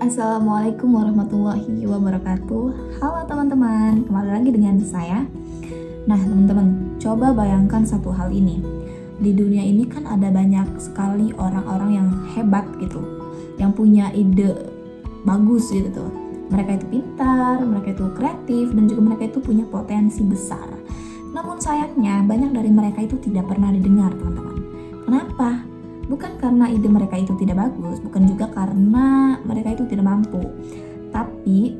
Assalamualaikum warahmatullahi wabarakatuh. Halo teman-teman, kembali lagi dengan saya. Nah teman-teman, coba bayangkan satu hal ini. Di dunia ini kan ada banyak sekali orang-orang yang hebat gitu, yang punya ide bagus gitu. Mereka itu pintar, mereka itu kreatif, dan juga mereka itu punya potensi besar. Namun sayangnya banyak dari mereka itu tidak pernah didengar teman-teman. Kenapa? Bukan karena ide mereka itu tidak bagus, bukan juga karena mereka itu tidak mampu, tapi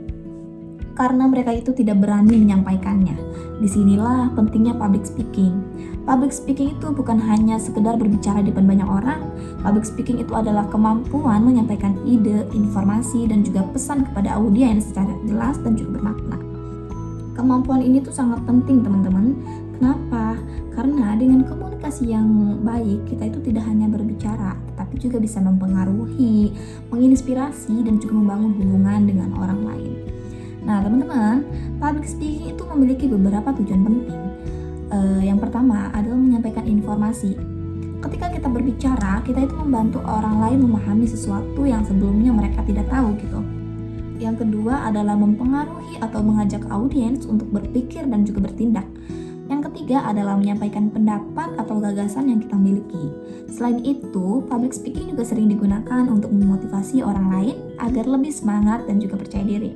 karena mereka itu tidak berani menyampaikannya. Disinilah pentingnya public speaking. Public speaking itu bukan hanya sekedar berbicara di depan banyak orang. Public speaking itu adalah kemampuan menyampaikan ide, informasi, dan juga pesan kepada audiens secara jelas dan juga bermakna. Kemampuan ini tuh sangat penting teman-teman. Kenapa? Karena dengan komunikasi yang baik, kita itu tidak hanya berbicara, tetapi juga bisa mempengaruhi, menginspirasi, dan juga membangun hubungan dengan orang lain. Nah teman-teman, public speaking itu memiliki beberapa tujuan penting. Yang pertama adalah menyampaikan informasi. Ketika kita berbicara, kita itu membantu orang lain memahami sesuatu yang sebelumnya mereka tidak tahu gitu. Yang kedua adalah mempengaruhi atau mengajak audiens untuk berpikir dan juga bertindak. Yang ketiga adalah menyampaikan pendapat atau gagasan yang kita miliki. Selain itu, public speaking juga sering digunakan untuk memotivasi orang lain agar lebih semangat dan juga percaya diri.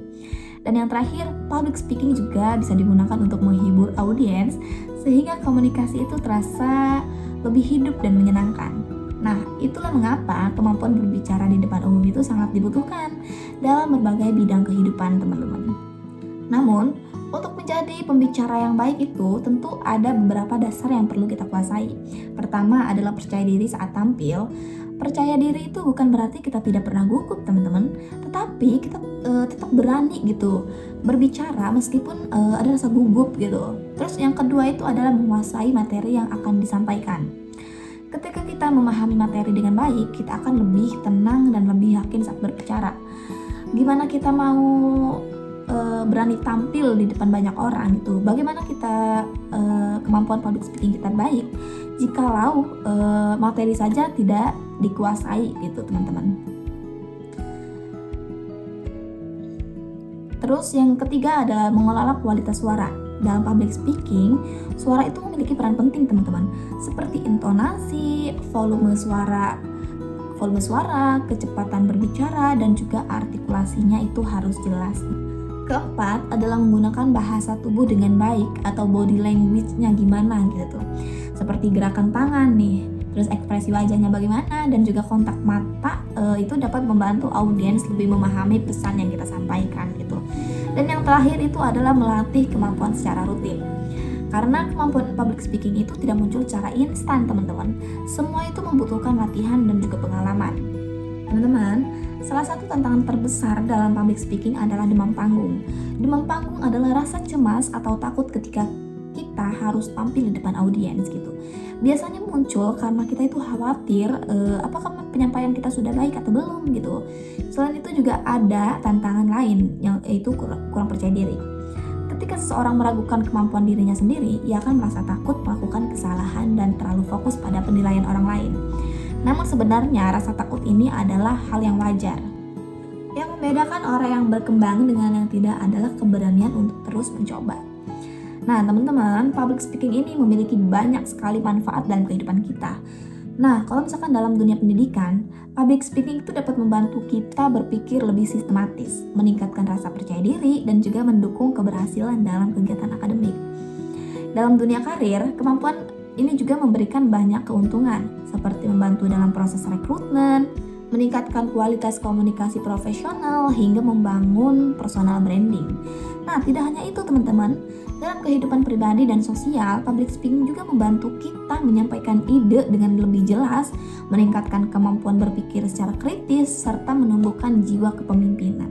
Dan yang terakhir, public speaking juga bisa digunakan untuk menghibur audiens sehingga komunikasi itu terasa lebih hidup dan menyenangkan. Nah, itulah mengapa kemampuan berbicara di depan umum itu sangat dibutuhkan dalam berbagai bidang kehidupan teman-teman. Namun, untuk menjadi pembicara yang baik itu tentu ada beberapa dasar yang perlu kita kuasai. Pertama adalah percaya diri saat tampil. Percaya diri itu bukan berarti kita tidak pernah gugup teman-teman, tetapi kita tetap berani gitu berbicara meskipun ada rasa gugup gitu. Terus yang kedua itu adalah menguasai materi yang akan disampaikan. Ketika kita memahami materi dengan baik, kita akan lebih tenang dan lebih yakin saat berbicara. Gimana kita mau berani tampil di depan banyak orang gitu? Bagaimana kita kemampuan public speaking kita baik jikalau materi saja tidak dikuasai gitu teman-teman. Terus yang ketiga adalah mengelola kualitas suara. Dalam public speaking, suara itu memiliki peran penting teman-teman, seperti intonasi, volume suara, kecepatan berbicara, dan juga artikulasinya itu harus jelas. Keempat adalah menggunakan bahasa tubuh dengan baik atau body language-nya gimana gitu. Seperti gerakan tangan nih, terus ekspresi wajahnya bagaimana, dan juga kontak mata itu dapat membantu audiens lebih memahami pesan yang kita sampaikan gitu. Dan yang terakhir itu adalah melatih kemampuan secara rutin. Karena kemampuan public speaking itu tidak muncul secara instan teman-teman. Semua itu membutuhkan latihan dan juga pengalaman. Teman-teman, salah satu tantangan terbesar dalam public speaking adalah demam panggung. Demam panggung adalah rasa cemas atau takut ketika kita harus tampil di depan audiens gitu. Biasanya muncul karena kita itu khawatir apakah penyampaian kita sudah baik atau belum gitu. Selain itu juga ada tantangan lain yang yaitu kurang percaya diri. Ketika seseorang meragukan kemampuan dirinya sendiri, ia akan merasa takut melakukan kesalahan dan terlalu fokus pada penilaian orang lain. Namun sebenarnya rasa takut ini adalah hal yang wajar. Yang membedakan orang yang berkembang dengan yang tidak adalah keberanian untuk terus mencoba. Nah teman-teman, public speaking ini memiliki banyak sekali manfaat dalam kehidupan kita. Nah kalau misalkan dalam dunia pendidikan, public speaking itu dapat membantu kita berpikir lebih sistematis, meningkatkan rasa percaya diri, dan juga mendukung keberhasilan dalam kegiatan akademik. Dalam dunia karir, kemampuan ini juga memberikan banyak keuntungan, seperti membantu dalam proses rekrutmen, meningkatkan kualitas komunikasi profesional, hingga membangun personal branding. Nah, tidak hanya itu teman-teman, dalam kehidupan pribadi dan sosial, public speaking juga membantu kita menyampaikan ide dengan lebih jelas, meningkatkan kemampuan berpikir secara kritis, serta menumbuhkan jiwa kepemimpinan.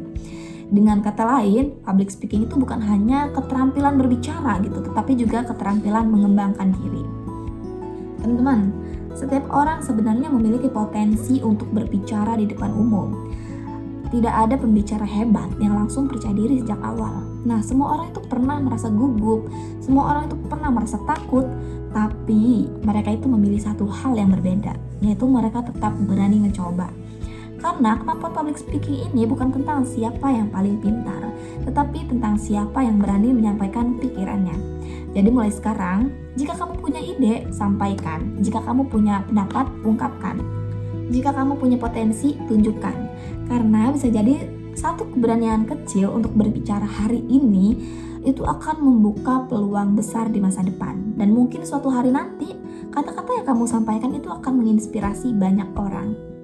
Dengan kata lain, public speaking itu bukan hanya keterampilan berbicara gitu, tetapi juga keterampilan mengembangkan diri. Teman-teman, setiap orang sebenarnya memiliki potensi untuk berbicara di depan umum. Tidak ada pembicara hebat yang langsung percaya diri sejak awal. Nah, semua orang itu pernah merasa gugup, semua orang itu pernah merasa takut, tapi mereka itu memilih satu hal yang berbeda, yaitu mereka tetap berani mencoba. Karena kemampuan public speaking ini bukan tentang siapa yang paling pintar, tetapi tentang siapa yang berani menyampaikan pikirannya. Jadi mulai sekarang, jika kamu punya ide, sampaikan. Jika kamu punya pendapat, ungkapkan. Jika kamu punya potensi, tunjukkan. Karena bisa jadi satu keberanian kecil untuk berbicara hari ini itu akan membuka peluang besar di masa depan. Dan mungkin suatu hari nanti, kata-kata yang kamu sampaikan itu akan menginspirasi banyak orang.